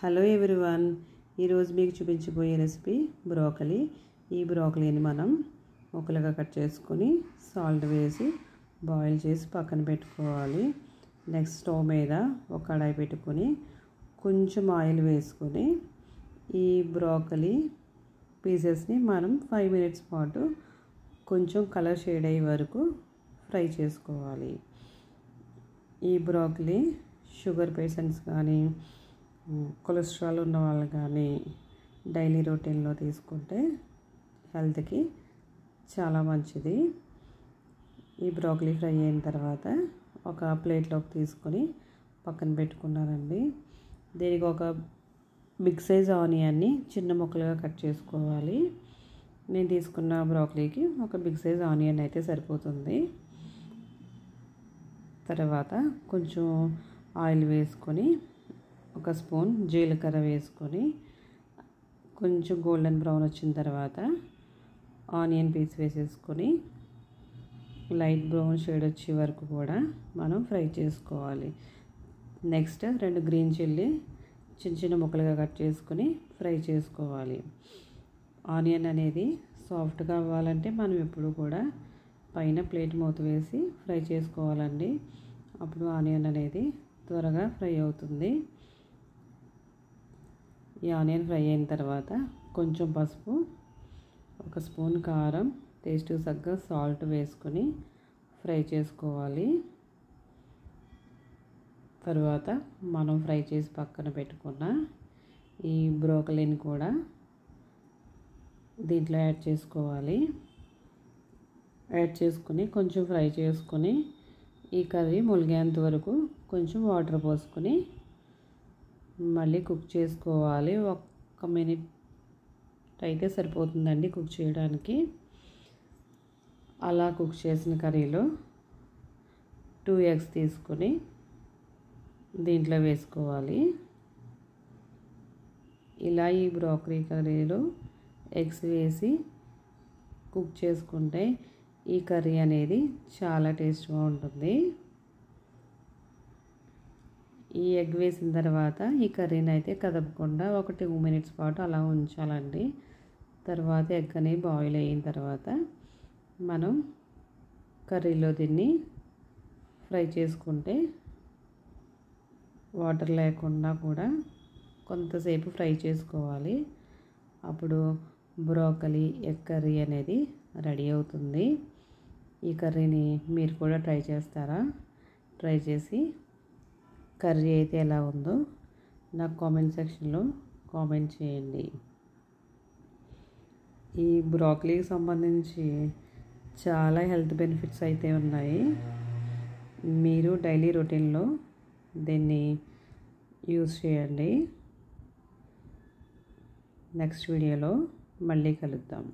Hello everyone, ఈరోజు మీకు చూపించబోయే రెసిపీ బ్రోకలీ. ఈ బ్రోకలీని మనం ముక్కలుగా కట్ చేసుకొని సాల్ట్ వేసి బాయిల్ చేసి పక్కన పెట్టుకోవాలి. నెక్స్ట్ స్టవ్ మీద ఒక కడాయి పెట్టుకొని కొంచెం ఆయిల్ వేసుకొని ఈ బ్రోకలీ పీసెస్ని మనం 5 మినిట్స్ పాటు కొంచెం కలర్ షేడ్ అయ్యే వరకు ఫ్రై చేసుకోవాలి. ఈ బ్రోకలీ షుగర్ పేషెంట్స్ కానీ కొలెస్ట్రాల్ ఉన్న వాళ్ళు కానీ డైలీ రొటీన్లో తీసుకుంటే హెల్త్కి చాలా మంచిది. ఈ బ్రోకలీ ఫ్రై అయిన తర్వాత ఒక ప్లేట్లోకి తీసుకొని పక్కన పెట్టుకున్నానండి. దీనికి ఒక బిగ్ సైజ్ ఆనియన్ని చిన్న ముక్కలుగా కట్ చేసుకోవాలి. నేను తీసుకున్న బ్రోకలీకి ఒక బిగ్ సైజ్ ఆనియన్ అయితే సరిపోతుంది. తర్వాత కొంచెం ఆయిల్ వేసుకొని ఒక స్పూన్ జీలకర్ర వేసుకొని కొంచెం గోల్డెన్ బ్రౌన్ వచ్చిన తర్వాత ఆనియన్ పీస్ వేసేసుకొని లైట్ బ్రౌన్ షేడ్ వచ్చే వరకు కూడా మనం ఫ్రై చేసుకోవాలి. నెక్స్ట్ 2 గ్రీన్ చిల్లీ చిన్న చిన్న ముక్కలుగా కట్ చేసుకొని ఫ్రై చేసుకోవాలి. ఆనియన్ అనేది సాఫ్ట్గా అవ్వాలంటే మనం ఎప్పుడు కూడా పైన ప్లేట్ మూత వేసి ఫ్రై చేసుకోవాలండి. అప్పుడు ఆనియన్ అనేది త్వరగా ఫ్రై అవుతుంది. ఈ ఆనియన్ ఫ్రై అయిన తర్వాత కొంచెం పసుపు, ఒక స్పూన్ కారం, టేస్ట్కి తగ్గ సాల్ట్ వేసుకొని ఫ్రై చేసుకోవాలి. తర్వాత మనం ఫ్రై చేసి పక్కన పెట్టుకున్న ఈ బ్రోకలీని కూడా దీంట్లో యాడ్ చేసుకోవాలి. యాడ్ చేసుకొని కొంచెం ఫ్రై చేసుకొని ఈ కర్రీ ములిగేంత వరకు కొంచెం వాటర్ పోసుకొని మళ్ళీ కుక్ చేసుకోవాలి. 1 మినిట్ అయితే సరిపోతుందండి కుక్ చేయడానికి. అలా కుక్ చేసిన కర్రీలో 2 ఎగ్స్ తీసుకొని దీంట్లో వేసుకోవాలి. ఇలా ఈ బ్రోకలీ కర్రీలో ఎగ్స్ వేసి కుక్ చేసుకుంటే ఈ కర్రీ అనేది చాలా టేస్ట్గా ఉంటుంది. ఈ ఎగ్ వేసిన తర్వాత ఈ కర్రీని అయితే కదపకుండా ఒక 2 మినిట్స్ పాటు అలా ఉంచాలండి. తర్వాత ఎగ్ అనేది బాయిల్ అయిన తర్వాత మనం కర్రీలో దీన్ని ఫ్రై చేసుకుంటే వాటర్ లేకుండా కూడా కొంతసేపు ఫ్రై చేసుకోవాలి. అప్పుడు బ్రోకలీ ఎగ్ కర్రీ అనేది రెడీ అవుతుంది. ఈ కర్రీని మీరు కూడా ట్రై చేస్తారా? ట్రై చేసి కర్రీ అయితే ఎలా ఉందో నాకు కామెంట్ సెక్షన్లో కామెంట్ చేయండి. ఈ బ్రోకలీకి సంబంధించి చాలా హెల్త్ బెనిఫిట్స్ అయితే ఉన్నాయి. మీరు డైలీ రొటీన్లో దీన్ని యూస్ చేయండి. నెక్స్ట్ వీడియోలో మళ్ళీ కలుద్దాం.